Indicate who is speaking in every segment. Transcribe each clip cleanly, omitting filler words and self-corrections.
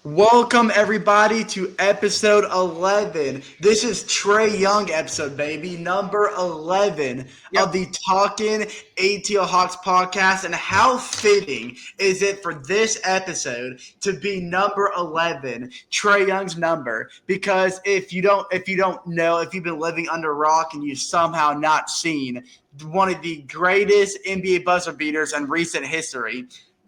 Speaker 1: Welcome everybody to episode 11. This is Trae Young episode, baby, number 11 of
Speaker 2: Yep.
Speaker 1: the Talkin ATL Hawks podcast. And how fitting is it for this episode to be number 11, Trae Young's number? Because if you don't know, if you've been living under a rock and you've somehow not seen one of the greatest NBA buzzer beaters in recent history,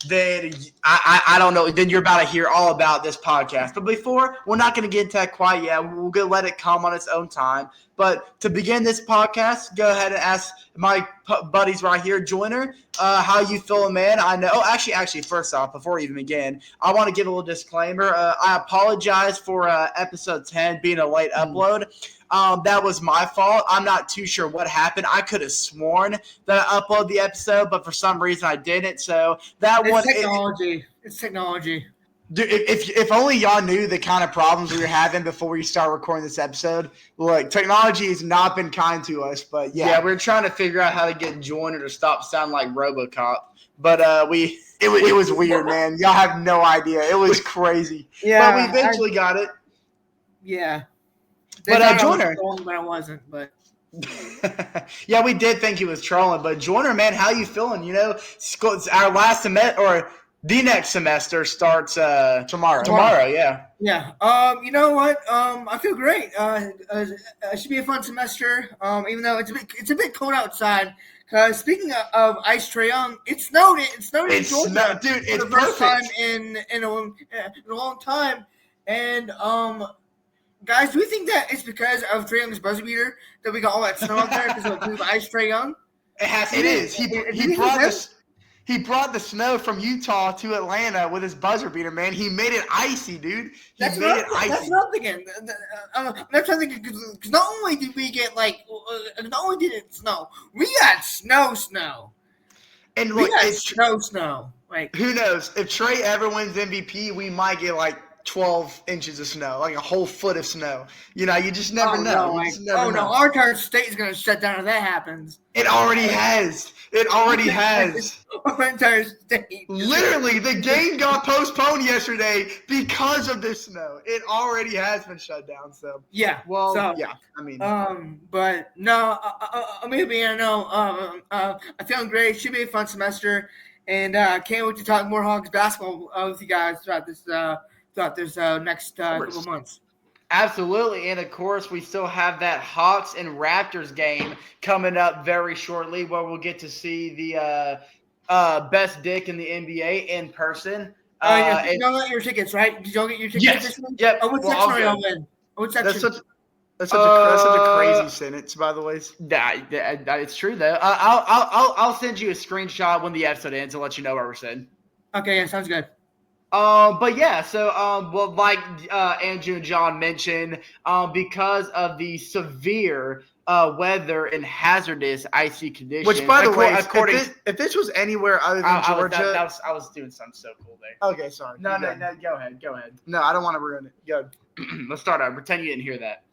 Speaker 1: then I don't know. Then you're about to hear all about this podcast. But before, we're not going to get into that quite yet. We're going to let it come on its own time. But to begin this podcast, go ahead and ask my buddies right here, Joiner, how you feeling, man? I know. Oh, actually, first off, before we even begin, I want to give a little disclaimer. I apologize for episode 10 being a late upload. That was my fault. I'm not too sure what happened. I could have sworn that I uploaded the episode, but for some reason I didn't. So that
Speaker 2: It's
Speaker 1: one,
Speaker 2: technology. It's technology.
Speaker 1: dude, if only y'all knew the kind of problems we were having before we start recording this episode. Look, technology has not been kind to us, but yeah, we're trying to figure out how to get Joiner to stop sounding like RoboCop. But it was weird, man. Y'all have no idea. It was crazy.
Speaker 2: Yeah,
Speaker 1: but we eventually got it.
Speaker 2: Yeah.
Speaker 1: But Joiner,
Speaker 2: but I wasn't. But
Speaker 1: yeah, we did think he was trolling. But Joiner, man, how you feeling? You know, our last semester or the next semester starts tomorrow. Tomorrow, yeah.
Speaker 2: yeah. You know what? I feel great. It should be a fun semester. Even though it's a bit cold outside. Speaking of ice, Trae Young, it snowed. It snowed in Georgia,
Speaker 1: dude. It's
Speaker 2: for the first time
Speaker 1: perfect.
Speaker 2: in a long time. And guys, do we think that it's because of Trae Young's buzzer beater that we got all that snow out there because of ice Trae Young?
Speaker 1: It is. He brought the snow from Utah to Atlanta with his buzzer beater, man. He made it icy, dude.
Speaker 2: That's what I'm thinking. I'm trying to think because not only did we get not only did it snow, we got snow.
Speaker 1: And
Speaker 2: We
Speaker 1: look,
Speaker 2: got
Speaker 1: it's
Speaker 2: snow. Like,
Speaker 1: who knows? If Trae ever wins MVP, we might get like 12 inches of snow, like a whole foot of snow. You know, you just never know.
Speaker 2: No, our entire state is going to shut down if that happens.
Speaker 1: It already has. It already has.
Speaker 2: Our entire state.
Speaker 1: Literally, the game got postponed yesterday because of this snow. It already has been shut down. So
Speaker 2: Yeah.
Speaker 1: well,
Speaker 2: So,
Speaker 1: yeah. I mean,
Speaker 2: but no, maybe I know. I'm feeling great. Should be a fun semester, and can't wait to talk more Hawks basketball with you guys throughout this next couple months.
Speaker 1: absolutely. And of course, we still have that Hawks and Raptors game coming up very shortly, where we'll get to see the best dick in the NBA in person.
Speaker 2: You all got your tickets, right? Did y'all get your tickets?
Speaker 1: Yes.
Speaker 2: This week?
Speaker 1: Yep.
Speaker 2: What
Speaker 1: Well,
Speaker 2: section are
Speaker 1: I'll
Speaker 2: y'all
Speaker 1: go.
Speaker 2: in? What section?
Speaker 1: That's such a crazy sentence, by the way. It's true though. I'll send you a screenshot when the episode ends and let you know what we're saying.
Speaker 2: Okay, yeah, sounds good.
Speaker 1: But yeah, so well, like Andrew and John mentioned, because of the severe weather and hazardous icy conditions.
Speaker 3: Which, by the way,
Speaker 1: according
Speaker 3: if this was anywhere other than Georgia,
Speaker 1: I was doing something so cool there.
Speaker 3: okay, sorry.
Speaker 1: No,
Speaker 3: Go
Speaker 1: go
Speaker 3: ahead.
Speaker 1: ahead.
Speaker 3: No, I don't want to ruin it. Go.
Speaker 1: Let's start out. Pretend you didn't hear that.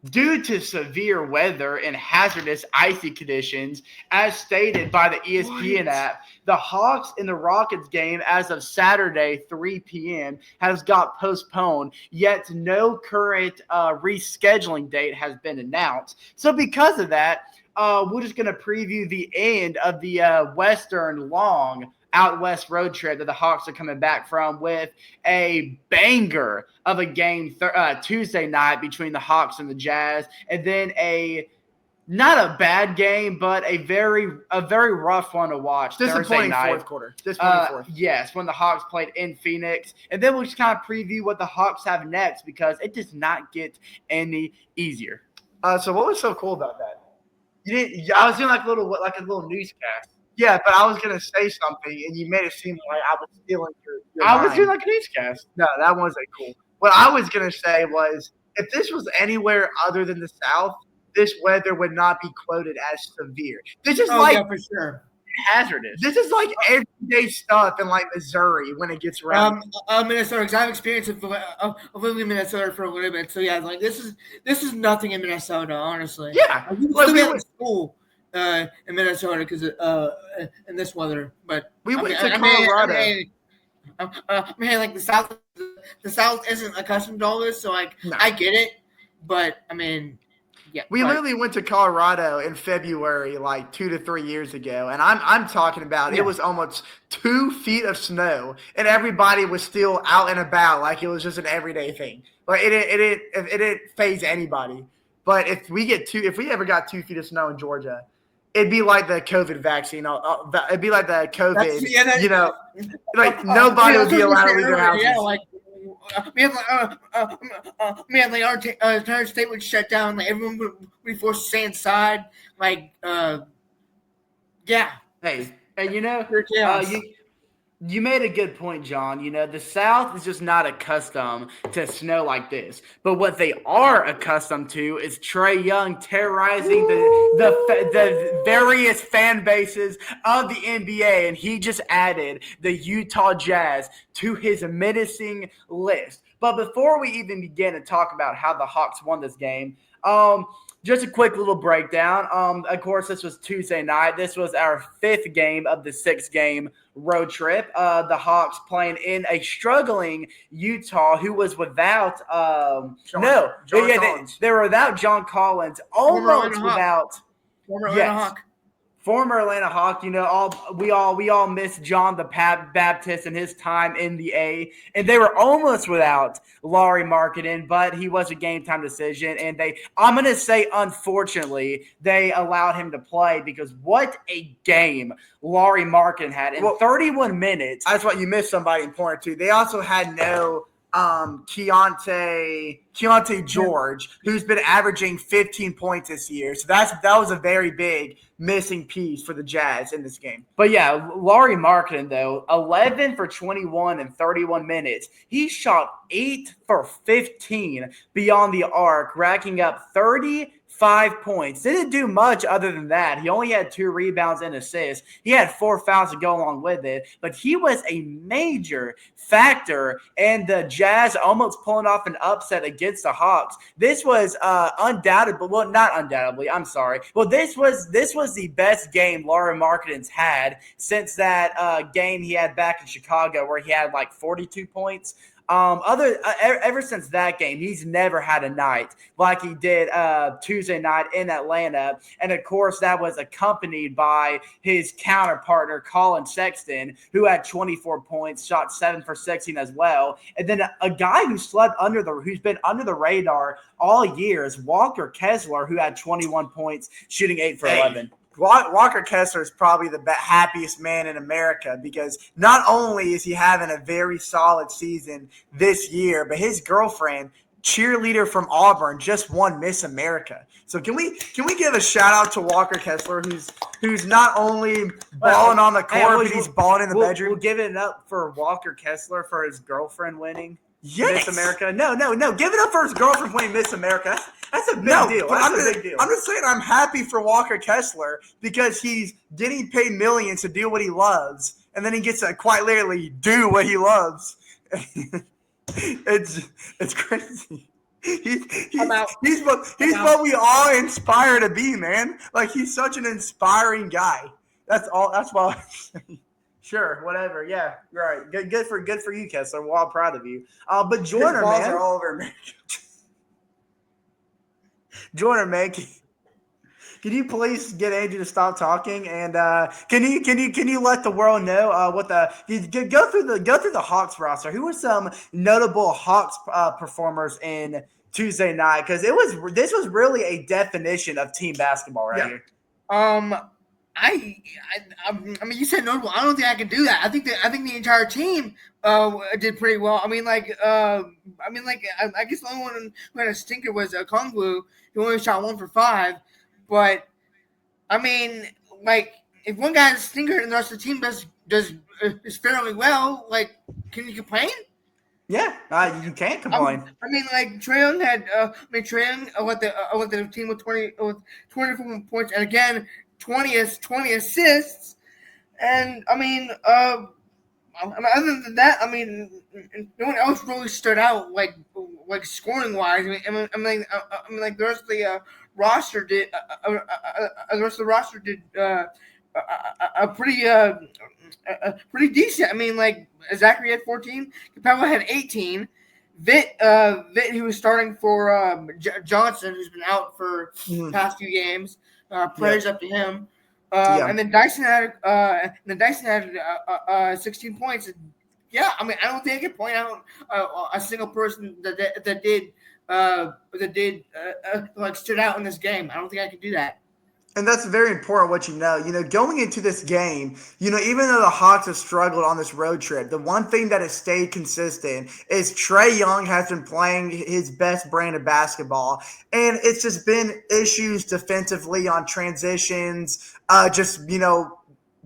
Speaker 1: Due to severe weather and hazardous icy conditions, as stated by the ESPN app, the Hawks and the Rockets game as of Saturday, 3 p.m., has got postponed, yet no current rescheduling date has been announced. So because of that, we're just going to preview the end of the Western long out west road trip that the Hawks are coming back from with a banger of a game Tuesday night between the Hawks and the Jazz, and then not a bad game, but a very rough one to watch.
Speaker 3: Disappointing
Speaker 1: Thursday
Speaker 3: fourth
Speaker 1: night.
Speaker 3: quarter. Disappointing fourth.
Speaker 1: Yes, when the Hawks played in Phoenix, and then we'll just kind of preview what the Hawks have next because it does not get any easier.
Speaker 3: So what was so cool about that?
Speaker 1: You didn't. I was doing like a little newscast.
Speaker 3: Yeah, but I was gonna say something, and you made it seem like I was stealing your
Speaker 1: I was
Speaker 3: line.
Speaker 1: doing like a newscast.
Speaker 3: No, that wasn't cool. What I was gonna say was, if this was anywhere other than the South, this weather would not be quoted as severe. This is
Speaker 2: For sure.
Speaker 1: Hazardous.
Speaker 3: this is like everyday stuff in like Missouri when it gets around.
Speaker 2: Minnesota, because I've experienced it of living in Minnesota for a little bit. So yeah, like this is nothing in Minnesota, honestly.
Speaker 3: Yeah,
Speaker 2: Like, you can still get to school in Minnesota because in this weather, but
Speaker 3: we went to Colorado.
Speaker 2: like the South the South isn't accustomed to all this, so like
Speaker 3: No.
Speaker 2: I get it, but I mean, yeah,
Speaker 3: We
Speaker 2: but,
Speaker 3: literally went to Colorado in February, like 2 to 3 years ago, and I'm talking about it was almost 2 feet of snow, and everybody was still out and about like it was just an everyday thing. Like it didn't phase anybody. But if we ever got 2 feet of snow in Georgia, it'd be like the COVID vaccine. It'd be like the COVID. Like nobody would be allowed to leave their houses.
Speaker 2: Yeah, like like our entire state would shut down. Like everyone would be forced to stay inside. Like, yeah.
Speaker 1: Hey, and you know,
Speaker 2: chaos.
Speaker 1: you made a good point, John. You know, the South is just not accustomed to snow like this. But what they are accustomed to is Trae Young terrorizing the various fan bases of the NBA. And he just added the Utah Jazz to his menacing list. But before we even begin to talk about how the Hawks won this game, just a quick little breakdown. Of course, this was Tuesday night. This was our 5th game of the 6-game road trip. The Hawks playing in a struggling Utah who was without they were without John Collins, almost without
Speaker 2: former Atlanta Hawk.
Speaker 1: Former Atlanta Hawk, you know, we all miss John the Baptist and his time in the A, and they were almost without Lauri Markkanen, but he was a game time decision, and I'm gonna say unfortunately they allowed him to play because what a game Lauri Markkanen had in 31 minutes.
Speaker 3: That's what you missed somebody important too. They also had no Keontae George, who's been averaging 15 points this year. So that was a very big missing piece for the Jazz in this game.
Speaker 1: But yeah, Lauri Markkanen, though, 11 for 21 in 31 minutes. He shot 8 for 15 beyond the arc, racking up 35 points. Didn't do much other than that. He only had 2 rebounds and assists. He had 4 fouls to go along with it, but he was a major factor in the Jazz almost pulling off an upset against the Hawks. This was not undoubtedly. I'm sorry. Well, this was the best game Lauri Markkanen's had since that game he had back in Chicago where he had like 42 points. Ever since that game, he's never had a night like he did Tuesday night in Atlanta, and of course that was accompanied by his counterpartner Colin Sexton, who had 24 points, shot 7 for 16 as well, and then a guy who's been under the radar all year is Walker Kessler, who had 21 points, shooting 8 for 11.
Speaker 3: Walker Kessler is probably the happiest man in America because not only is he having a very solid season this year, but his girlfriend, cheerleader from Auburn, just won Miss America. So can we give a shout out to Walker Kessler, who's not only balling on the court, but he's balling in the bedroom.
Speaker 1: We'll give it up for Walker Kessler for his girlfriend winning
Speaker 3: Miss
Speaker 1: America. No. Give it up for his girlfriend winning Miss America. That's a big deal. That's a big deal.
Speaker 3: I'm just saying I'm happy for Walker Kessler because he's getting paid millions to do what he loves, and then he gets to quite literally do what he loves. It's crazy. He's what we all inspire to be, man. Like he's such an inspiring guy. That's all. That's why.
Speaker 1: Sure, whatever. Yeah, right. Good for you, Kessler. We're all proud of you. But Joyner,
Speaker 3: balls
Speaker 1: man,
Speaker 3: are all over America.
Speaker 1: Joyner, man, can you please get Andrew to stop talking? And can you let the world know go through the Hawks roster? Who were some notable Hawks performers in Tuesday night? Because this was really a definition of team basketball here.
Speaker 2: I mean, you said notable. I don't think I can do that. I think the entire team did pretty well. I guess the only one who had a stinker was Kongwu, who only shot 1 for 5. But I mean, like if one guy has a stinker and the rest of the team does fairly well, like can you complain?
Speaker 1: Yeah, you can't complain.
Speaker 2: Like Trae Young had. Trae Young led the team with 24 points, and again 20 assists. And other than that, no one else really stood out like scoring wise. The rest of the roster did. A pretty pretty decent. I mean, like Zachary had 14, Capella had 18. Vitt, who was starting for Johnson, who's been out for the past few games. Prayers up to him. And then Dyson had 16 points. Yeah, I mean, I don't think I can point out a single person that did like stood out in this game. I don't think I can do that.
Speaker 3: And that's very important what you know. Going into this game, even though the Hawks have struggled on this road trip, the one thing that has stayed consistent is Trae Young has been playing his best brand of basketball. And it's just been issues defensively on transitions,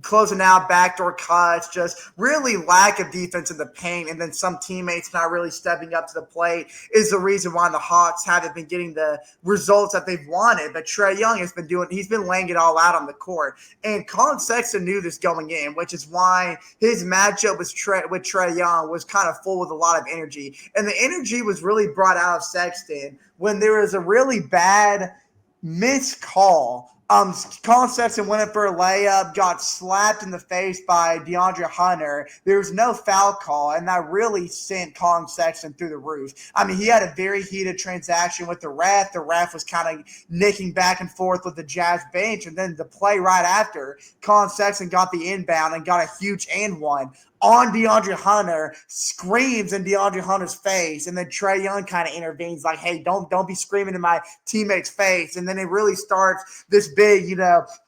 Speaker 3: closing out, backdoor cuts, just really lack of defense in the paint, and then some teammates not really stepping up to the plate is the reason why the Hawks haven't been getting the results that they've wanted. But Trae Young he's been laying it all out on the court. And Colin Sexton knew this going in, which is why his matchup with Trae Young was kind of full with a lot of energy. And the energy was really brought out of Sexton when there was a really bad missed call. Colin Sexton went in for a layup, got slapped in the face by DeAndre Hunter. There was no foul call, and that really sent Colin Sexton through the roof. I mean, he had a very heated transaction with the ref. The ref was kind of nicking back and forth with the Jazz bench, and then the play right after, Colin Sexton got the inbound and got a huge and one on DeAndre Hunter, screams in DeAndre Hunter's face, and then Trae Young kind of intervenes like, hey, don't be screaming in my teammate's face. And then it really starts this big,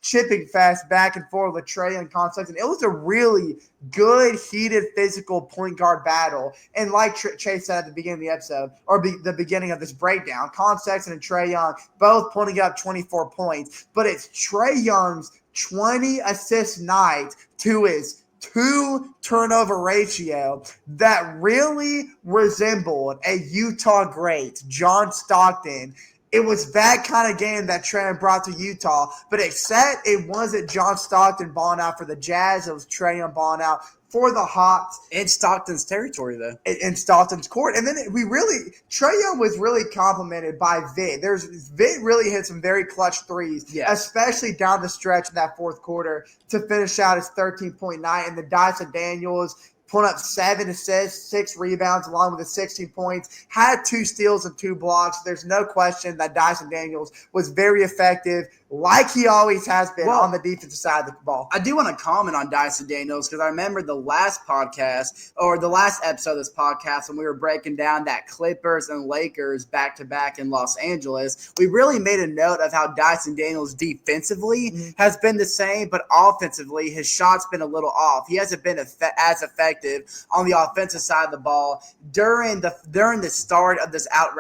Speaker 3: chipping fest back and forth with Trae and Colin Sexton. It was a really good, heated, physical point guard battle. And like Chase said at the beginning of the episode, or the beginning of this breakdown, Colin Sexton and Trae Young both putting up 24 points. But it's Trae Young's 20 assist night to his 2 turnover ratio that really resembled a Utah great, John Stockton. It was that kind of game that Trae brought to Utah, but except it wasn't John Stockton balling out for the Jazz. It was Trae Young balling out for the Hawks.
Speaker 1: In Stockton's territory, though.
Speaker 3: In Stockton's court. And then Trae Young was really complimented by Vitt. Vitt really hit some very clutch threes, especially down the stretch in that fourth quarter to finish out his 13-point night. And the Dyson Daniels put up 7 assists, 6 rebounds, along with the 16 points, had 2 steals and 2 blocks. There's no question that Dyson Daniels was very effective, like he always has been on the defensive side of the ball.
Speaker 1: I do want to comment on Dyson Daniels because I remember the last podcast or the last episode of this podcast when we were breaking down that Clippers and Lakers back-to-back in Los Angeles. We really made a note of how Dyson Daniels defensively has been the same, but offensively his shot's been a little off. He hasn't been as effective on the offensive side of the ball during the start of this out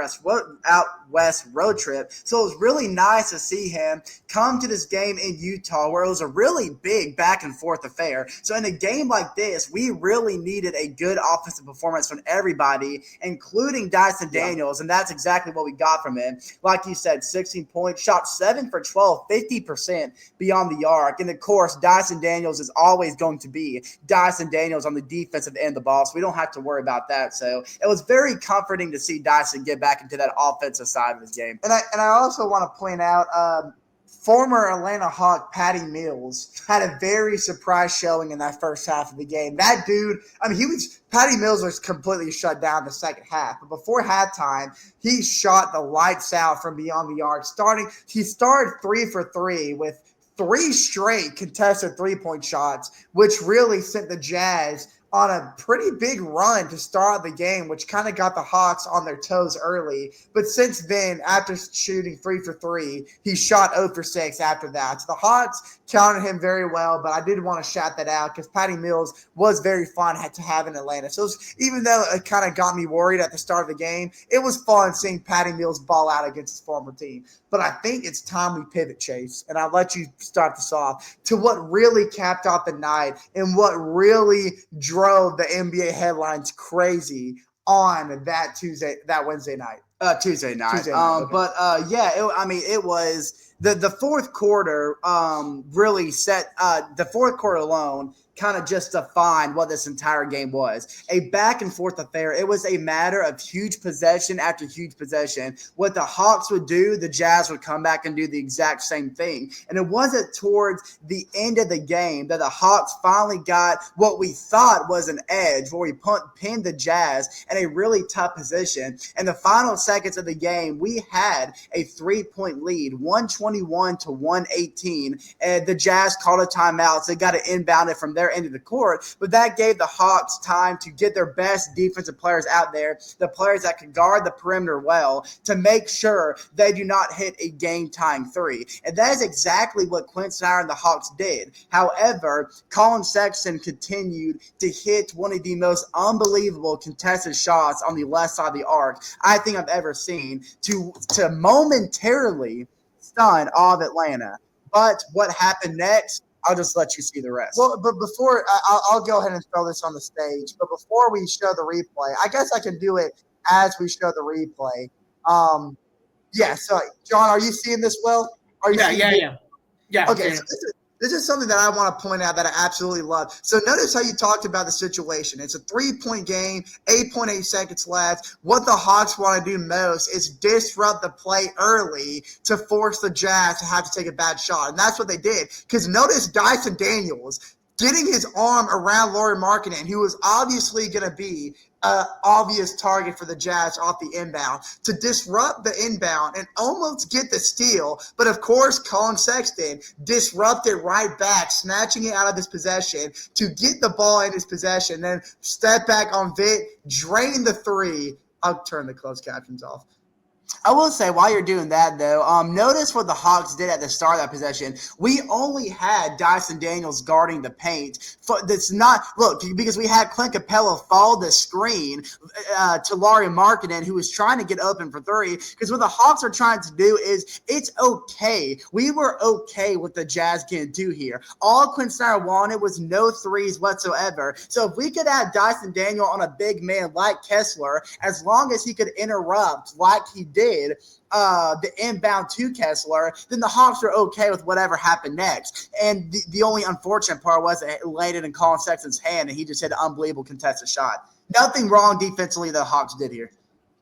Speaker 1: west road trip. So it was really nice to see him come to this game in Utah where it was a really big back and forth affair. So in a game like this, we really needed a good offensive performance from everybody, including Dyson Daniels, and that's exactly what we got from him. Like you said, 16 points, shot 7 for 12, 50% beyond the arc. And of course, Dyson Daniels is always going to be Dyson Daniels on the defensive end of the ball, so we don't have to worry about that. So it was very comforting to see Dyson get back into that offensive side of his game.
Speaker 3: And I also want to point out former Atlanta Hawk Patty Mills had a very surprise showing in that first half of the game. That dude, Patty Mills was completely shut down the second half. But before halftime, he shot the lights out from beyond the arc. He started 3 for 3 with 3 straight contested three-point shots, which really sent the Jazz on a pretty big run to start the game, which kind of got the Hawks on their toes early. But since then, after shooting 3 for 3, he shot 0 for 6 after that. So the Hawks counted him very well, but I did want to shout that out because Patty Mills was very fun to have in Atlanta. So even though it kind of got me worried at the start of the game, it was fun seeing Patty Mills ball out against his former team. But I think it's time we pivot, Chase, and I'll let you start this off to what really capped off the night and what really drove the NBA headlines crazy on that Wednesday night.
Speaker 1: Tuesday night.
Speaker 3: Okay.
Speaker 1: But it was the fourth quarter really set the fourth quarter alone kind of just defined what this entire game was. A back and forth affair. It was a matter of huge possession after huge possession. What the Hawks would do, the Jazz would come back and do the exact same thing. And it wasn't towards the end of the game that the Hawks finally got what we thought was an edge, where we pinned the Jazz in a really tough position. In the final seconds of the game, we had a 3-point lead, 121 to 118, and the Jazz called a timeout, so they got to inbound it from their end of the court, but that gave the Hawks time to get their best defensive players out there, the players that could guard the perimeter well, to make sure they do not hit a game-tying three. And that is exactly what Quinn Snyder and the Hawks did. However, Colin Sexton continued to hit one of the most unbelievable contested shots on the left side of the arc I think I've ever seen to momentarily stun all of Atlanta. But what happened next, I'll just let you see the rest.
Speaker 3: Well, but before I'll go ahead and throw this on the stage. But before we show the replay, I guess I can do it as we show the replay. Yeah. So, John, are you seeing this well? Are you seeing it?
Speaker 2: Yeah.
Speaker 3: Okay. So this is something that I want to point out that I absolutely love. So notice how you talked about the situation. It's a 3-point game, 8.8 seconds left. What the Hawks want to do most is disrupt the play early to force the Jazz to have to take a bad shot. And that's what they did. Because notice Dyson Daniels getting his arm around Lauri Markkanen, who was obviously going to be an obvious target for the Jazz off the inbound, to disrupt the inbound and almost get the steal. But, of course, Colin Sexton disrupted right back, snatching it out of his possession to get the ball in his possession, then step back on Vitt, drain the three. I'll turn the closed captions off.
Speaker 1: I will say, while you're doing that, though, notice what the Hawks did at the start of that possession. We only had Dyson Daniels guarding the paint. That's not – look, because we had Clint Capella follow the screen to Lauri Markkanen, who was trying to get open for three. Because what the Hawks are trying to do is it's okay. We were okay with the Jazz getting two here. All Quinn Snyder wanted was no threes whatsoever. So if we could have Dyson Daniel on a big man like Kessler, as long as he could interrupt like he did the inbound to Kessler, then the Hawks are okay with whatever happened next. And the only unfortunate part was it landed in Colin Sexton's hand, and he just hit an unbelievable contested shot. Nothing wrong defensively the Hawks did here.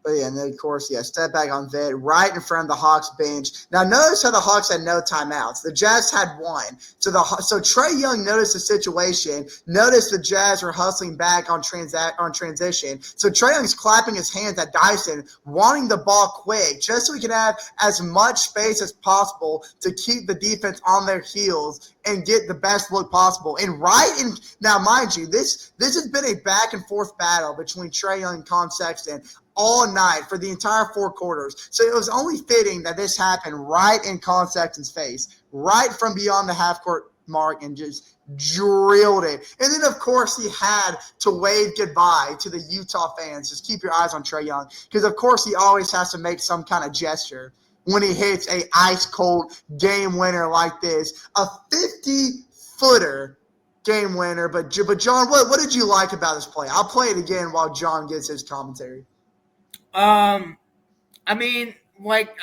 Speaker 3: But yeah, and then of course, step back on Vitt right in front of the Hawks bench. Now notice how the Hawks had no timeouts. The Jazz had one. So Trae Young noticed the situation. Noticed the Jazz were hustling back on transition. So Trae Young's clapping his hands at Dyson, wanting the ball quick, just so he can have as much space as possible to keep the defense on their heels and get the best look possible. And now, mind you, this has been a back and forth battle between Trae Young and Colin Sexton all night for the entire 4 quarters. So it was only fitting that this happened right in Colin Sexton's face, right from beyond the half-court mark, and just drilled it. And then, of course, he had to wave goodbye to the Utah fans. Just keep your eyes on Trae Young, because, of course, he always has to make some kind of gesture when he hits a ice-cold game winner like this, a 50-footer game winner. But John, what did you like about this play? I'll play it again while John gives his commentary.
Speaker 2: I mean, would I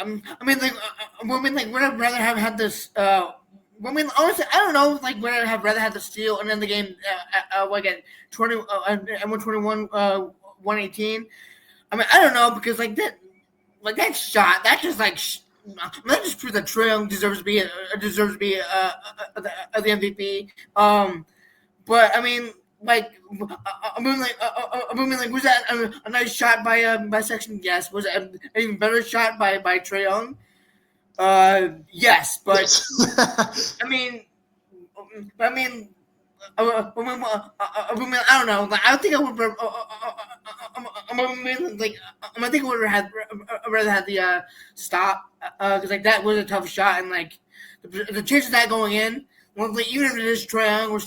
Speaker 2: rather have had this? Honestly, I don't know. Would I have rather had the steal and then the game, at 121, 118? I mean, I don't know, because that shot, that just that just proves that Trae Young deserves to be the MVP. But I mean, was that a nice shot by Sexton? Yes. Was it an even better shot by Trae Young? Yes, but I don't know. I think I would. I think I would have rather had the stop, because that was a tough shot, and the chances of that going in. Well, even if it is Trae Young or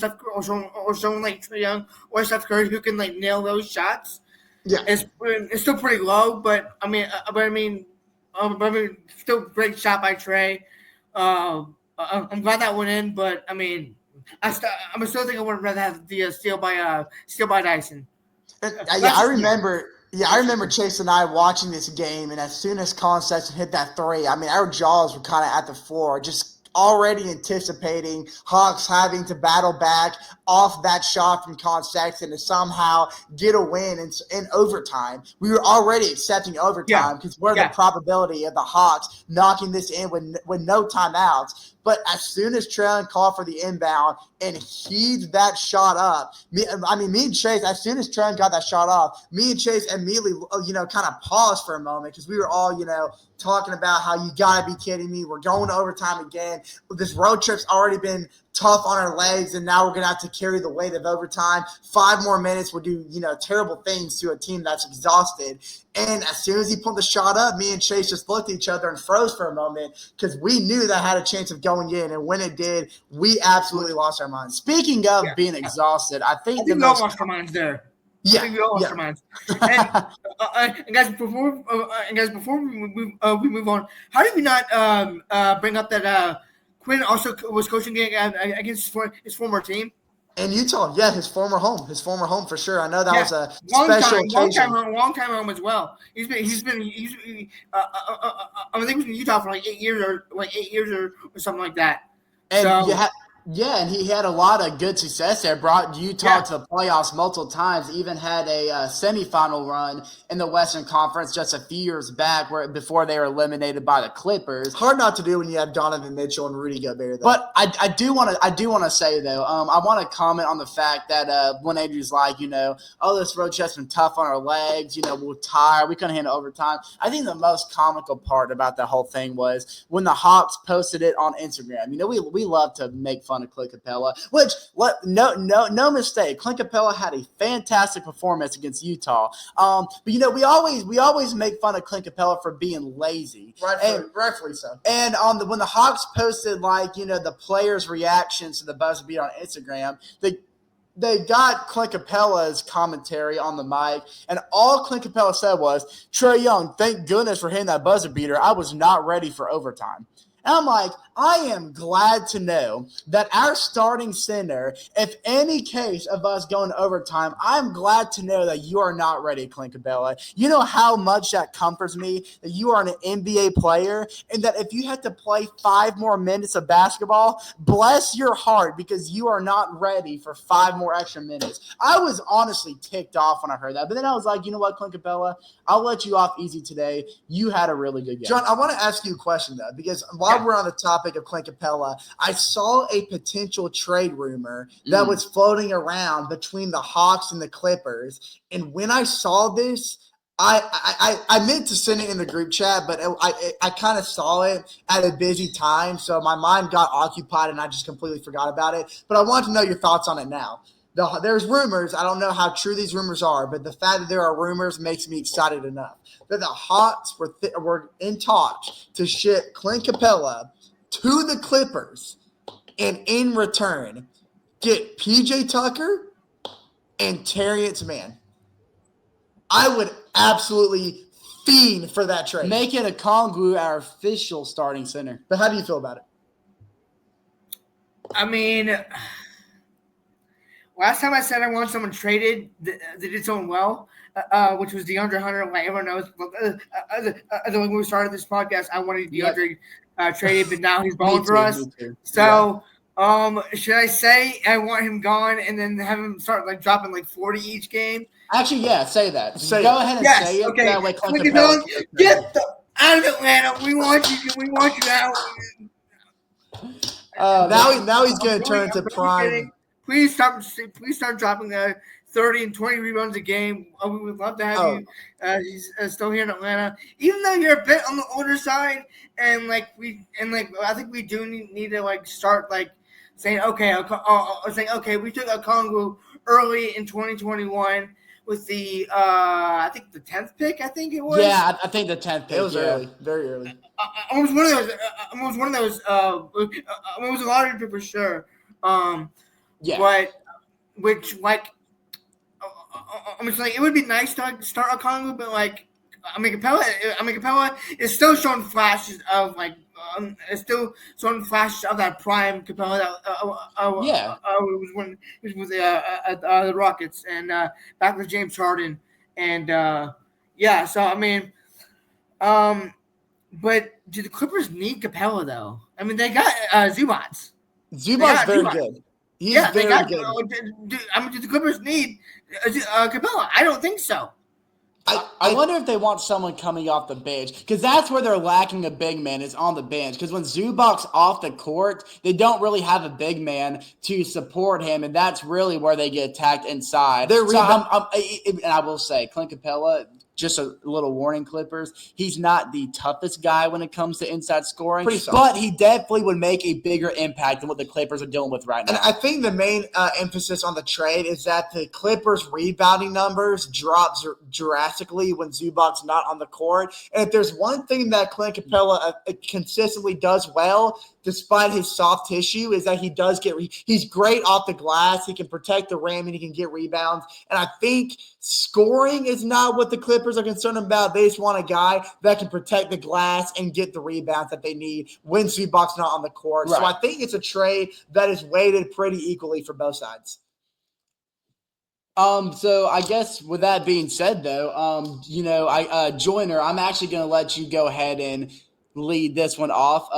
Speaker 2: someone like Trae Young or Steph Curry who can nail those shots, it's still pretty low. But still great shot by Trae. I'm glad that went in, but I mean, I'm still think I would rather have the steal by Dyson.
Speaker 3: I remember Yeah, I remember Chase and I watching this game, and as soon as Colin Sexton hit that three, I mean, our jaws were kind of at the floor, just already anticipating Hawks having to battle back off that shot from Colin Sexton to somehow get a win in overtime. We were already accepting
Speaker 2: Yeah,
Speaker 3: overtime because what are the
Speaker 2: yeah,
Speaker 3: probability of the Hawks knocking this in with no timeouts? But as soon as Trae Young called for the inbound and heaved that shot up, me and Chase, as soon as Trae Young got that shot off, me and Chase immediately, kind of paused for a moment because we were all, talking about how you got to be kidding me. We're going to overtime again. This road trip's already been tough on our legs, and now we're going to have to carry the weight of overtime. 5 more minutes will do, terrible things to a team that's exhausted. And as soon as he pulled the shot up, me and Chase just looked at each other and froze for a moment because we knew that had a chance of going in. And when it did, we absolutely lost our minds.
Speaker 1: Speaking of
Speaker 2: yeah.
Speaker 1: being exhausted, I
Speaker 2: I
Speaker 1: think
Speaker 2: think we all lost our minds there. I think we all lost our minds. And guys, before we move on, how did we not bring up that Quinn also was coaching against his former team?
Speaker 3: In Utah, yeah, his former home for sure. I know that was a special occasion.
Speaker 2: Long time home as well. I think he was in Utah for like 8 years or something like that.
Speaker 1: And
Speaker 2: so,
Speaker 1: and he had a lot of good success there. Brought Utah to the playoffs multiple times. Even had a semifinal run in the Western Conference just a few years back, before they were eliminated by the Clippers.
Speaker 3: Hard not to do when you have Donovan Mitchell and Rudy Gobert. Though.
Speaker 1: But I do want to say though, I want to comment on the fact that when Andrew's like, this road trip's been tough on our legs. We're tired. We couldn't handle overtime. I think the most comical part about the whole thing was when the Hawks posted it on Instagram. We love to make fun of Clint Capella, which no mistake. Clint Capella had a fantastic performance against Utah. But we always make fun of Clint Capella for being lazy,
Speaker 3: rightfully so.
Speaker 1: And when the Hawks posted the players' reactions to the buzzer beat on Instagram, they got Clint Capella's commentary on the mic, and all Clint Capella said was, "Trae Young, thank goodness for hitting that buzzer beater. I was not ready for overtime." And I'm like, I am glad to know that our starting center, if any case of us going to overtime, I'm glad to know that you are not ready, Clint Capella. You know how much that comforts me that you are an NBA player and that if you had to play 5 more minutes of basketball, bless your heart because you are not ready for 5 more extra minutes. I was honestly ticked off when I heard that. But then I was like, you know what, Clint Capella? I'll let you off easy today. You had a really good game.
Speaker 3: John, I want to ask you a question, though, because while we're on the topic of Clint Capella, I saw a potential trade rumor that was floating around between the Hawks and the Clippers. And when I saw this, I meant to send it in the group chat, but I kind of saw it at a busy time, so my mind got occupied and I just completely forgot about it. But I want to know your thoughts on it now. There's rumors. I don't know how true these rumors are, but the fact that there are rumors makes me excited enough that the Hawks were in talks to ship Clint Capella to the Clippers and in return get PJ Tucker and Terrence Mann. I would absolutely fiend for that trade.
Speaker 1: Make it a Okongwu our official starting center.
Speaker 3: But how do you feel about it?
Speaker 2: I mean, last time I said I wanted someone traded, they did someone well, which was DeAndre Hunter. Like everyone knows, when we started this podcast, I wanted DeAndre traded, but now he's balling for us. So, should I say I want him gone and then have him start dropping 40 each game?
Speaker 1: Actually, yeah, say that. Go ahead and say it.
Speaker 2: Okay.
Speaker 1: That way
Speaker 2: Get out of Atlanta. We want you. We want you out.
Speaker 3: Now he's going to turn into prime.
Speaker 2: Please start dropping 30 and 20 rebounds a game. We would love to have you. He's still here in Atlanta, even though you're a bit on the older side, and I think we do need to start saying okay, we took Okongwu early in 2021 with the I think the 10th pick. I think it was.
Speaker 1: Yeah, I think the 10th pick.
Speaker 3: It was early, very early.
Speaker 2: Almost one of those. It was a lottery pick for sure. But it would be nice to start Okongwu, but Capella is still showing flashes of that prime Capella. It was when he was with the Rockets and back with James Harden and Yeah, so I mean, but do the Clippers need Capella though? I mean, they got Zubats. They
Speaker 3: Zubac's
Speaker 2: got
Speaker 3: very
Speaker 2: Zubats.
Speaker 3: good. He's
Speaker 2: Yeah, they
Speaker 3: very
Speaker 2: got.
Speaker 3: good.
Speaker 2: I mean, do the Clippers need Capella? I don't think so.
Speaker 1: I wonder if they want someone coming off the bench, because that's where they're lacking a big man, is on the bench. Because when Zubac's off the court, they don't really have a big man to support him, and that's really where they get attacked inside. And I will say, Clint Capella, just a little warning, Clippers, he's not the toughest guy when it comes to inside scoring, but he definitely would make a bigger impact than what the Clippers are dealing with right now.
Speaker 3: And I think the main emphasis on the trade is that the Clippers' rebounding numbers drop drastically when Zubac's not on the court. And if there's one thing that Clint Capella consistently does well, despite his soft tissue, is that he's great off the glass. He can protect the rim and he can get rebounds. And I think scoring is not what the Clippers are concerned about. They just want a guy that can protect the glass and get the rebounds that they need when Zubac's not on the court. Right. So I think it's a trade that is weighted pretty equally for both sides.
Speaker 1: So I guess with that being said, though, Joyner, I'm actually going to let you go ahead and lead this one off.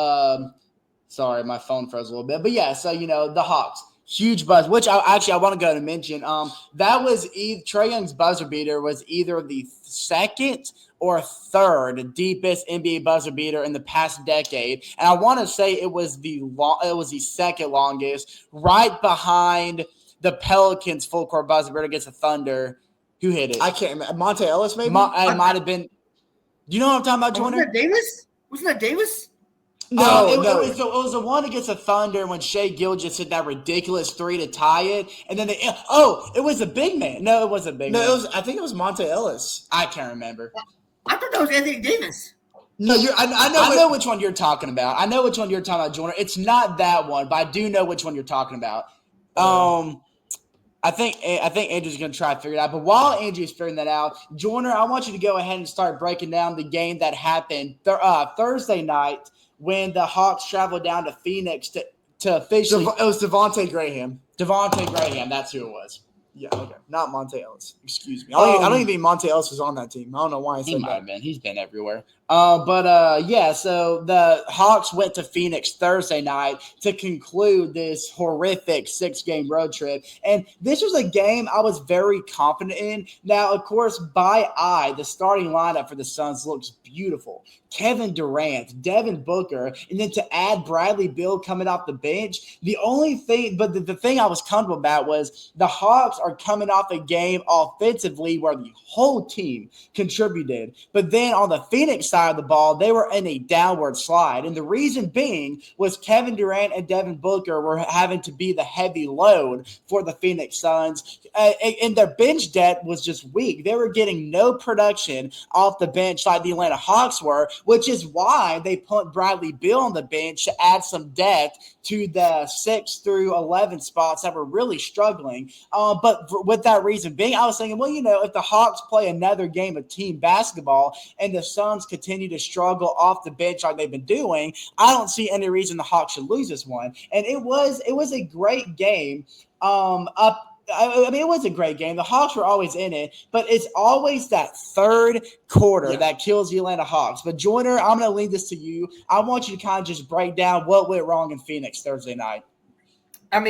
Speaker 1: Sorry, my phone froze a little bit. But yeah, so, the Hawks, huge buzz, which I want to go to mention. That was Trae Young's buzzer beater was either the second or third deepest NBA buzzer beater in the past decade. And I want to say it was the second longest, right behind the Pelicans full court buzzer beater against the Thunder. Who hit it?
Speaker 3: I can't remember. Monte Ellis, maybe?
Speaker 1: It might have been. Do you know what I'm talking about, Joyner?
Speaker 2: Wasn't that Davis?
Speaker 1: No, it was the one against the Thunder when Shai Gilgeous hit that ridiculous three to tie it, and then it was a big man. No, it wasn't a big man.
Speaker 3: No, I think it was Monte Ellis.
Speaker 1: I can't remember.
Speaker 2: I thought that was Anthony Davis.
Speaker 1: No, I know which one you're talking about. I know which one you're talking about, Joyner. It's not that one, but I do know which one you're talking about. I think Andrew's going to try to figure it out. But while Andrew's figuring that out, Joyner, I want you to go ahead and start breaking down the game that happened Thursday night when the Hawks traveled down to Phoenix to officially.
Speaker 3: It was Devontae Graham.
Speaker 1: That's who it was.
Speaker 3: Yeah, okay. Not Monte Ellis. Excuse me. I don't even think Monte Ellis was on that team. I don't know why I said that.
Speaker 1: He might have been. He's been everywhere. So the Hawks went to Phoenix Thursday night to conclude this horrific 6-game road trip. And this was a game I was very confident in. Now, of course, by eye, the starting lineup for the Suns looks beautiful. Kevin Durant, Devin Booker, and then to add Bradley Beal coming off the bench. The only thing, but the thing I was comfortable about was the Hawks are coming off a game offensively where the whole team contributed. But then on the Phoenix side of the ball, they were in a downward slide. And the reason being was Kevin Durant and Devin Booker were having to be the heavy load for the Phoenix Suns. And their bench depth was just weak. They were getting no production off the bench like the Atlanta Hawks were, which is why they put Bradley Beal on the bench to add some depth to the 6 through 11 spots that were really struggling. But with that reason being, I was thinking, well, if the Hawks play another game of team basketball and the Suns continue to struggle off the bench like they've been doing, I don't see any reason the Hawks should lose this one. And it was a great game. It was a great game. The Hawks were always in it, but it's always that third quarter that kills the Atlanta Hawks. But Joyner, I'm going to leave this to you. I want you to kind of just break down what went wrong in Phoenix Thursday night.
Speaker 2: Well,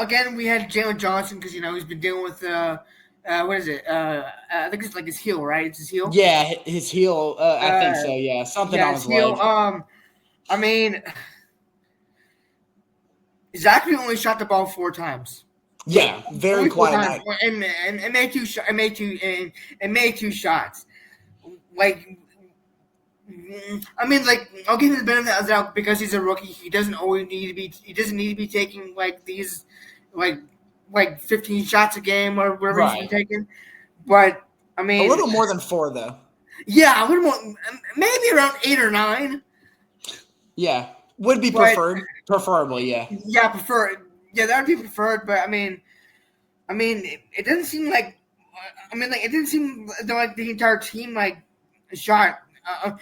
Speaker 2: again, we had Jalen Johnson because he's been dealing with what is it? I think it's like his heel, right? It's his heel.
Speaker 1: Yeah, his heel. I think so. Yeah, something on his heel.
Speaker 2: Leg. Zachary only shot the ball 4 times.
Speaker 3: Yeah, very quiet night.
Speaker 2: And made 2 shots. I'll give him the benefit of the doubt because he's a rookie. He doesn't need to be taking these 15 shots a game or whatever he's been taking. But a
Speaker 3: little more than 4 though.
Speaker 2: Yeah, a little more, maybe around 8 or 9.
Speaker 1: Yeah,
Speaker 3: would be preferred.
Speaker 1: Preferably, yeah.
Speaker 2: Yeah, preferred. Yeah, that would be preferred. But it doesn't seem like. It didn't seem like the entire team shot a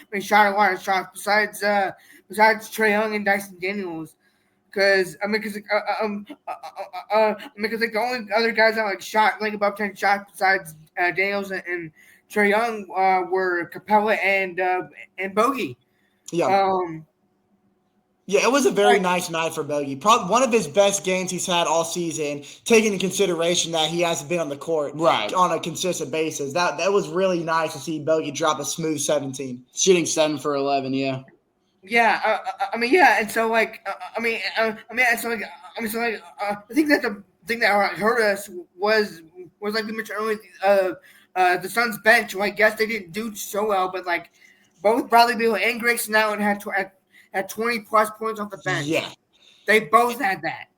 Speaker 2: lot of shots besides Trae Young and Dyson Daniels, Because like the only other guys that like shot like above 10 shots besides Daniels and Trae Young were Capella and Bogey.
Speaker 1: Yeah.
Speaker 2: Um,
Speaker 1: Yeah, it was a very nice night for Bogey. Probably one of his best games he's had all season, taking into consideration that he hasn't been on the court on a consistent basis. That was really nice to see Bogey drop a smooth 17.
Speaker 4: Shooting 7 for 11, yeah.
Speaker 2: Yeah, and so like, I think that the thing that hurt us was like we mentioned earlier, the Suns bench. Well, I guess they didn't do so well, but like both Bradley Beal and Grayson Allen had 20 plus points off the bench.
Speaker 1: Yeah,
Speaker 2: they both had that.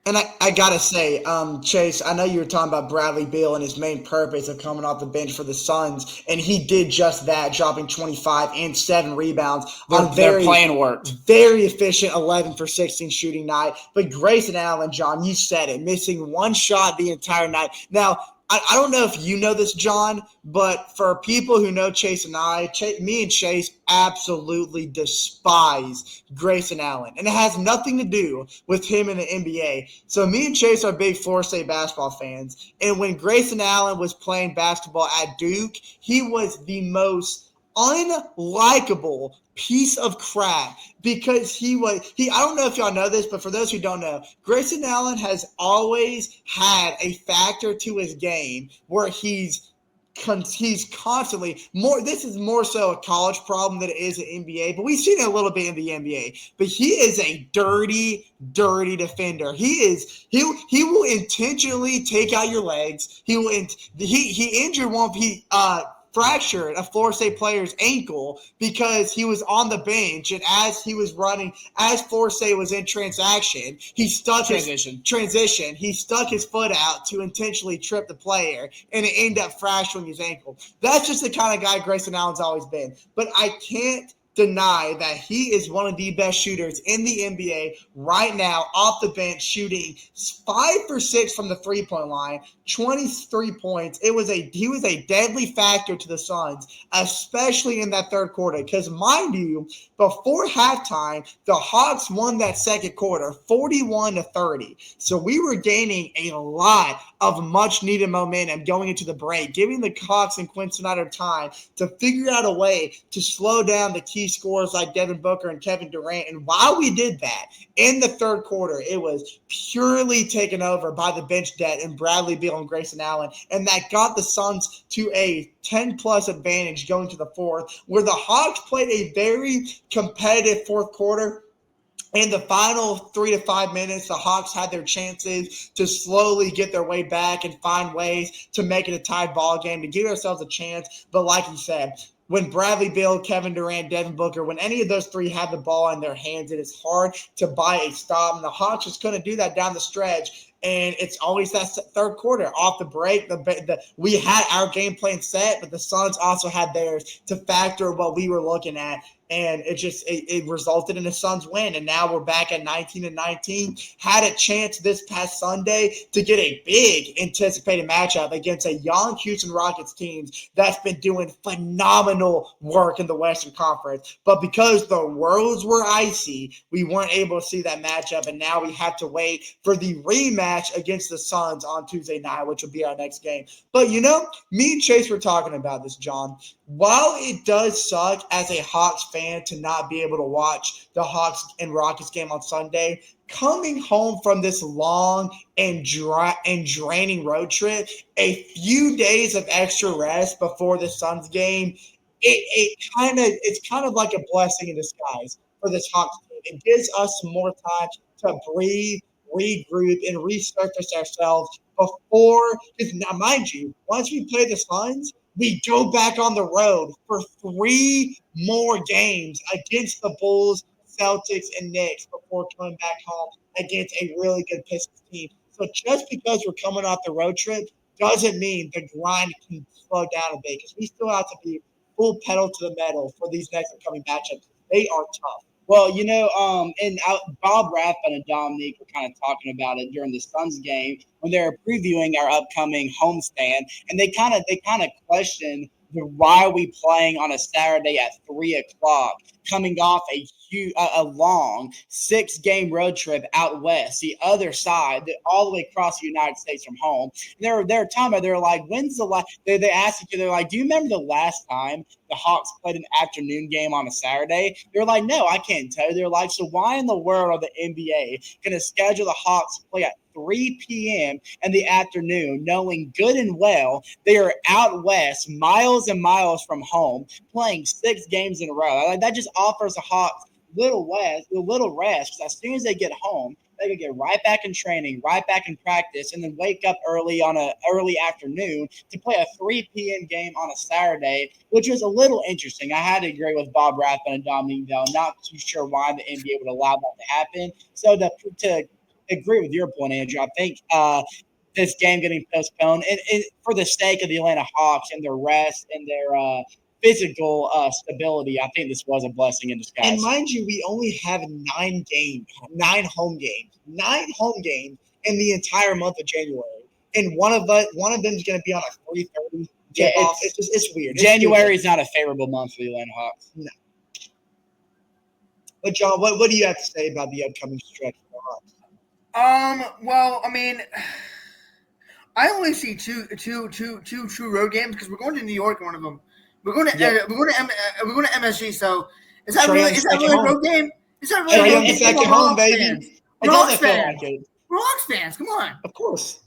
Speaker 1: And I gotta say, Chase, I know you were talking about Bradley Beal and his main purpose of coming off the bench for the Suns, and he did just that, dropping 25 and 7 rebounds on
Speaker 4: their plan worked.
Speaker 1: Very efficient 11 for 16 shooting night. But Grayson Allen, John, you said it, missing one shot the entire night. Now, I don't know if you know this, John, but for people who know Chase and me and Chase absolutely despise Grayson Allen. And it has nothing to do with him in the NBA. So me and Chase are big Florida State basketball fans. And when Grayson Allen was playing basketball at Duke, he was the most unlikable piece of crap because he I don't know if y'all know this, but for those who don't know, Grayson Allen has always had a factor to his game where he's constantly more. This is more so a college problem than it is an NBA, but we've seen it a little bit in the NBA. But he is a dirty defender. He will intentionally take out your legs. He injured one. Fractured a Florida State player's ankle because he was on the bench, and as Florida State was in transition, he stuck his foot out to intentionally trip the player, and it ended up fracturing his ankle. That's just the kind of guy Grayson Allen's always been. But I can't deny that he is one of the best shooters in the NBA right now off the bench, shooting 5 for 6 from the three-point line, 23 points. He was a deadly factor to the Suns, especially in that third quarter. Because mind you, before halftime, the Hawks won that second quarter 41-30. So we were gaining a lot of much-needed momentum going into the break, giving the Hawks and Quinn Snyder time to figure out a way to slow down the key scorers like Devin Booker and Kevin Durant. And while we did that, in the third quarter, it was purely taken over by the bench debt and Bradley Beal and Grayson Allen, and that got the Suns to a 10-plus advantage going to the fourth, where the Hawks played a very competitive fourth quarter. In the final 3 to 5 minutes, the Hawks had their chances to slowly get their way back and find ways to make it a tied ball game, to give ourselves a chance. But like you said, when Bradley Beal, Kevin Durant, Devin Booker, when any of those three have the ball in their hands, it is hard to buy a stop. And the Hawks just couldn't do that down the stretch. And it's always that third quarter off the break. We had our game plan set, but the Suns also had theirs to factor what we were looking at. And it resulted in a Suns win. And now we're back at 19-19. Had a chance this past Sunday to get a big anticipated matchup against a young Houston Rockets team that's been doing phenomenal work in the Western Conference. But because the roads were icy, we weren't able to see that matchup. And now we have to wait for the rematch against the Suns on Tuesday night, which will be our next game. But, me and Chase were talking about this, John. While it does suck as a Hawks fan to not be able to watch the Hawks and Rockets game on Sunday, coming home from this long and draining road trip, a few days of extra rest before the Suns game, it's kind of like a blessing in disguise for this Hawks team. It gives us more time to breathe, regroup, and resurface ourselves before. Because now, mind you, once we play the Suns, we go back on the road for 3 more games against the Bulls, Celtics, and Knicks before coming back home against a really good Pistons team. So just because we're coming off the road trip doesn't mean the grind can slow down a bit, because we still have to be full pedal to the metal for these next upcoming matchups. They are tough.
Speaker 4: Well, Bob Rathbun and Dominique were kind of talking about it during the Suns game when they were previewing our upcoming homestand, and they kind of questioned why are we playing on a Saturday at 3 o'clock, coming off a long 6-game road trip out west, the other side, all the way across the United States from home? And they're talking about, they're like, when's the last? They asked each other, like, do you remember the last time the Hawks played an afternoon game on a Saturday? They're like, no, I can't tell you. They're like, so why in the world are the NBA going to schedule the Hawks to play at 3 p.m. in the afternoon, knowing good and well they are out west, miles and miles from home, playing 6 games in a row? Like, that just offers the Hawks little rest. Because as soon as they get home, they can get right back in training, right back in practice, and then wake up early on an early afternoon to play a 3 p.m. game on a Saturday, which was a little interesting. I had to agree with Bob Rathbun and Dominique Bell. Not too sure why the NBA would allow that to happen. So to agree with your point, Andrew, I think this game getting postponed, and for the sake of the Atlanta Hawks and their rest and their physical stability, I think this was a blessing in disguise.
Speaker 1: And mind you, we only have 9 home games in the entire month of January, and one of them is going to be on a 3:30
Speaker 4: Yeah,
Speaker 1: tip-off. It's weird.
Speaker 4: January is not a favorable month for the Atlanta Hawks.
Speaker 1: No. But John, what do you have to say about the upcoming stretch for the Hawks?
Speaker 2: Well, I mean, I only see two true road games because we're going to New York in one of them. We're going to MSG. So is that really a road game? Is that really
Speaker 1: Trae
Speaker 2: a road
Speaker 1: Young
Speaker 2: game?
Speaker 1: is back at home, baby.
Speaker 2: We're Hawks
Speaker 1: It doesn't feel
Speaker 2: fans.
Speaker 1: like it.
Speaker 2: We're Hawks fans. Come on.
Speaker 1: Of course.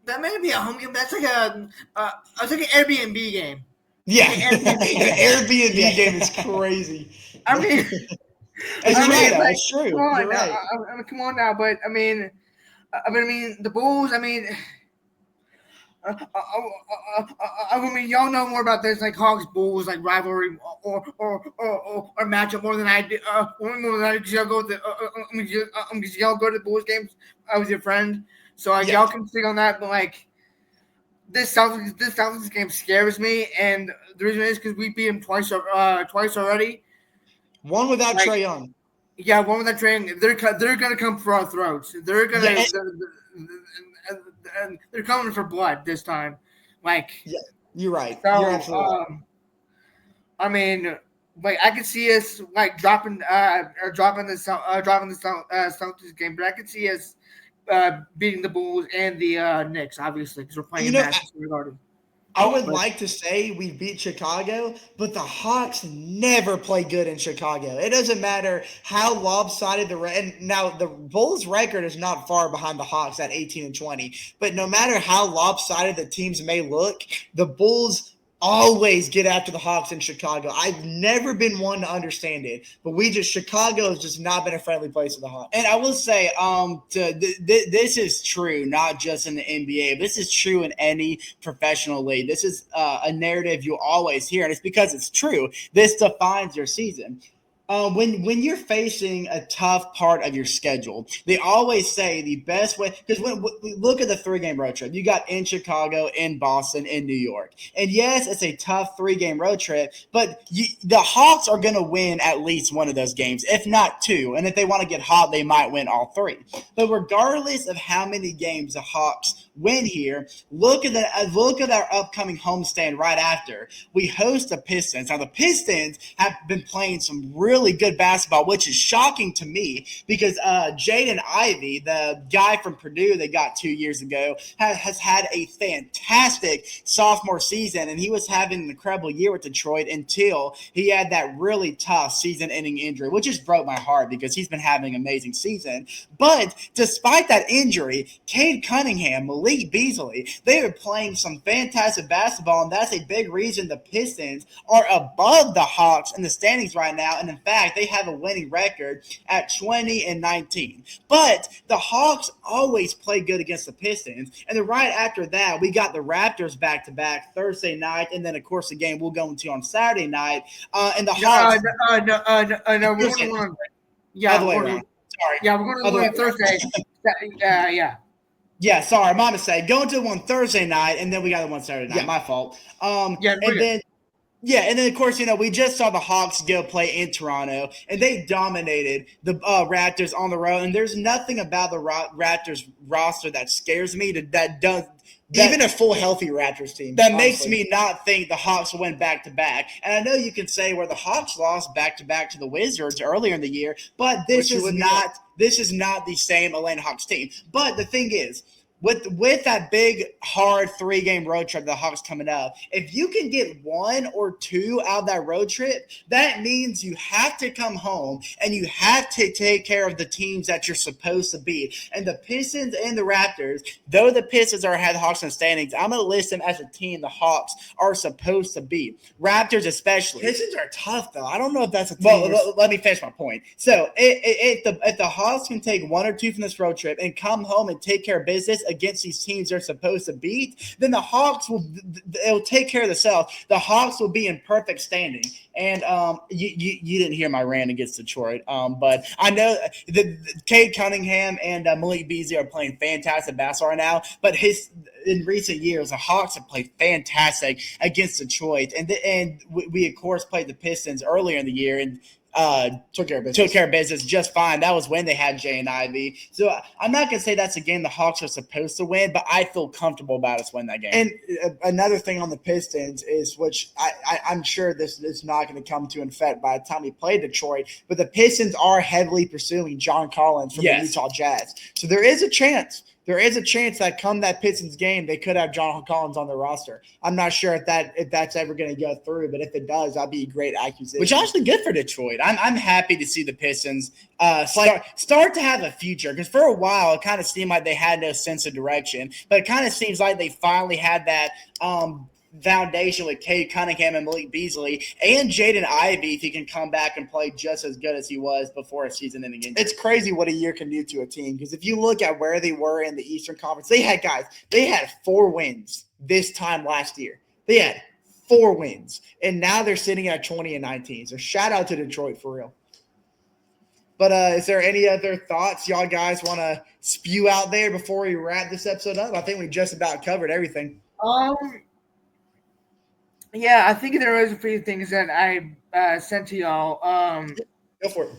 Speaker 2: That may be a home game. That's like an Airbnb game.
Speaker 1: Yeah, the Airbnb game is crazy.
Speaker 2: I mean,
Speaker 1: It's true.
Speaker 2: Come on,
Speaker 1: You're right.
Speaker 2: come on now. But I mean, the Bulls. I mean, y'all know more about this, like Hawks Bulls, like rivalry or matchup more than I do. Because y'all go to y'all go to the Bulls games with your friend, so like y'all can speak on that. But like this Celtics game scares me, and the reason is because we beat them twice already.
Speaker 1: One without Trae Young.
Speaker 2: Yeah, one without Trae Young. They're gonna come for our throats. They're gonna. And they're coming for blood this time. Like,
Speaker 1: yeah, you're right.
Speaker 2: So,
Speaker 1: you're absolutely right.
Speaker 2: I mean, like I could see us like dropping the Celtics game, but I could see us beating the Bulls and the Knicks, obviously, because we're playing Madison Garden.
Speaker 1: I would like to say we beat Chicago, but the Hawks never play good in Chicago. It doesn't matter how lopsided and now the Bulls' record is not far behind the Hawks at 18-20. But no matter how lopsided the teams may look, the Bulls always get after the Hawks in Chicago. I've never been one to understand it, but Chicago has just not been a friendly place for the Hawks.
Speaker 4: And I will say, this is true, not just in the NBA. This is true in any professional league. This is a narrative you always hear, and it's because it's true. This defines your season. When you're facing a tough part of your schedule, they always say the best way, because when look at the 3-game road trip, you got in Chicago, in Boston, in New York, and yes, it's a tough 3-game road trip, but the Hawks are going to win at least one of those games, if not 2, and if they want to get hot, they might win all 3. But regardless of how many games the Hawks win here, look at our upcoming homestand right after. We host the Pistons. Now the Pistons have been playing some really good basketball, which is shocking to me because Jaden Ivey, the guy from Purdue they got 2 years ago, has had a fantastic sophomore season, and he was having an incredible year with Detroit until he had that really tough season-ending injury, which just broke my heart because he's been having an amazing season. But despite that injury, Cade Cunningham, Malik Beasley, they are playing some fantastic basketball, and that's a big reason the Pistons are above the Hawks in the standings right now, and in fact, they have a winning record at 20-19. But the Hawks always play good against the Pistons. And then right after that, we got the Raptors back-to-back Thursday night. And then, of course, the game we'll go into on Saturday night. And the Hawks.
Speaker 2: No, we're going to
Speaker 1: Yeah, other way around. Sorry.
Speaker 2: Yeah, we're going to win Thursday. Yeah.
Speaker 1: Yeah, sorry, my mistake. Going to one Thursday night, and then we got the one Saturday night. Yeah. My fault.
Speaker 4: Yeah, and then of course, we just saw the Hawks go play in Toronto, and they dominated the Raptors on the road. And there's nothing about the Raptors roster that scares me.
Speaker 3: Even a full healthy Raptors team
Speaker 4: that makes me not think the Hawks will win back to back. And I know you can say where the Hawks lost back to back to the Wizards earlier in the year, but this is not the same Atlanta Hawks team. But the thing is, with that big, hard 3-game road trip the Hawks coming up, if you can get 1 or 2 out of that road trip, that means you have to come home and you have to take care of the teams that you're supposed to beat. And the Pistons and the Raptors, though the Pistons are ahead of the Hawks in standings, I'm going to list them as a team the Hawks are supposed to beat. Raptors especially.
Speaker 3: Pistons are tough, though. I don't know if that's a team.
Speaker 4: Well, let me finish my point. So if the Hawks can take 1 or 2 from this road trip and come home and take care of business against these teams they're supposed to beat, then the Hawks they'll take care of themselves. The Hawks will be in perfect standing. And you didn't hear my rant against Detroit, but I know Cade Cunningham and Malik Beasley are playing fantastic basketball right now. But in recent years, the Hawks have played fantastic against Detroit, and we of course played the Pistons earlier in the year and took care of business just fine. That was when they had Jay and Ivy. So I'm not going to say that's a game the Hawks are supposed to win, but I feel comfortable about us winning that game.
Speaker 3: And another thing on the Pistons is, which I'm sure this is not going to come to effect by the time we play Detroit, but the Pistons are heavily pursuing John Collins from the Utah Jazz. So there is a chance. That come that Pistons game, they could have John Collins on the roster. I'm not sure if that's ever going to go through, but if it does, that'd be a great acquisition.
Speaker 4: Which is actually good for Detroit. I'm happy to see the Pistons start to have a future, because for a while it kind of seemed like they had no sense of direction, but it kind of seems like they finally had that foundation with Cade Cunningham and Malik Beasley and Jaden Ivey, if he can come back and play just as good as he was before a season-ending injury.
Speaker 3: It's crazy what a year can do to a team, because if you look at where they were in the Eastern Conference, they had 4 wins this time last year. They had 4 wins, and now they're sitting at 20-19. So shout out to Detroit for real. But is there any other thoughts y'all guys want to spew out there before we wrap this episode up? I think we just about covered everything.
Speaker 2: Yeah, I think there was a few things that I sent to y'all.
Speaker 3: Go for it.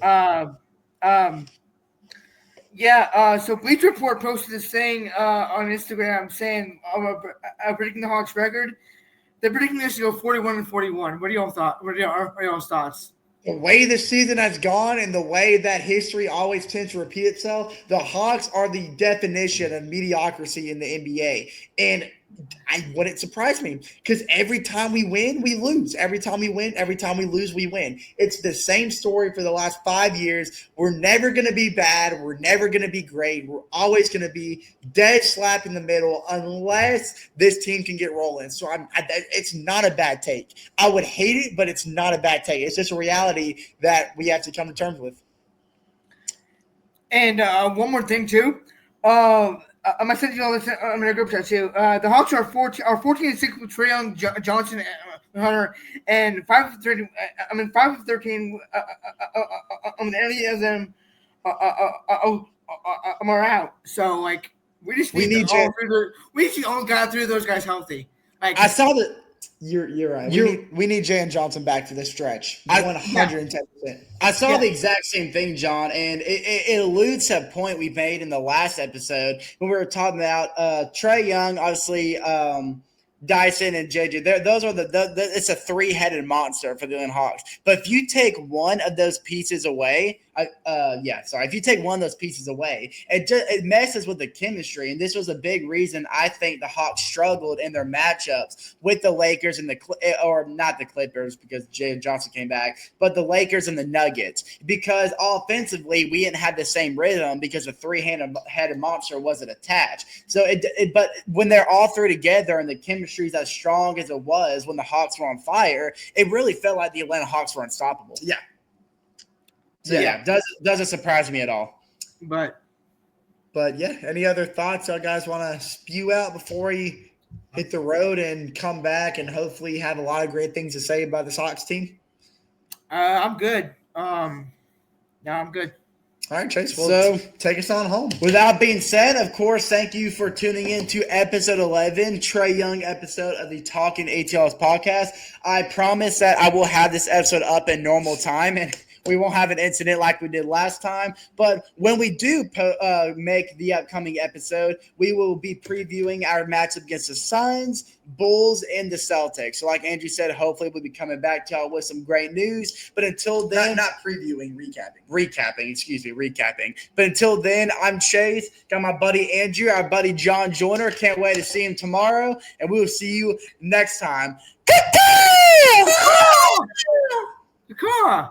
Speaker 2: So Bleach Report posted this thing on Instagram saying predicting the Hawks record. They're predicting this to go 41-41. What are y'all's thoughts?
Speaker 3: The way the season has gone and the way that history always tends to repeat itself, the Hawks are the definition of mediocrity in the NBA. And wouldn't surprise me, because every time we win, we lose. Every time we win, every time we lose, we win. It's the same story for the last 5 years. We're never going to be bad. We're never going to be great. We're always going to be dead slap in the middle unless this team can get rolling. So it's not a bad take. I would hate it, but it's not a bad take. It's just a reality that we have to come to terms with.
Speaker 2: And one more thing, too. I'm gonna send you all this. I'm in a group chat too. The Hawks are 14-6 with Trae Young, Johnson, Hunter, and 5 of 13. 5 of 13. Any of them are out. So we need all got through those guys healthy.
Speaker 3: I saw that. You're right. We need Jay and Johnson back to this stretch. 110%.
Speaker 4: I saw the exact same thing, John, and it alludes to a point we made in the last episode when we were talking about Trae Young, obviously Dyson and JJ. Those are it's a 3-headed monster for the Atlanta Hawks. But if you take one of those pieces away, if you take one of those pieces away, it messes with the chemistry. And this was a big reason I think the Hawks struggled in their matchups with the Lakers and not the Clippers because Jay Johnson came back, but the Lakers and the Nuggets, because offensively we didn't have the same rhythm because the 3-headed monster wasn't attached. So but when they're all 3 together and the chemistry is as strong as it was when the Hawks were on fire, it really felt like the Atlanta Hawks were unstoppable.
Speaker 3: Yeah.
Speaker 4: So doesn't surprise me at all.
Speaker 3: But yeah, any other thoughts y'all guys want to spew out before we hit the road and come back and hopefully have a lot of great things to say about the Hawks team?
Speaker 2: I'm good. No, I'm good.
Speaker 3: All right, Chase. Well,
Speaker 4: So
Speaker 3: take us on home.
Speaker 4: with that being said, of course, thank you for tuning in to episode 11, Trae Young episode of the Talkin ATL podcast. I promise that I will have this episode up in normal time, and we won't have an incident like we did last time. But when we do make the upcoming episode, we will be previewing our matchup against the Suns, Bulls, and the Celtics. So like Andrew said, hopefully we'll be coming back to y'all with some great news. But until then,
Speaker 1: Not previewing,
Speaker 4: recapping. But until then, I'm Chase. Got my buddy Andrew, our buddy John Joyner. Can't wait to see him tomorrow. And we will see you next time.
Speaker 2: Come on.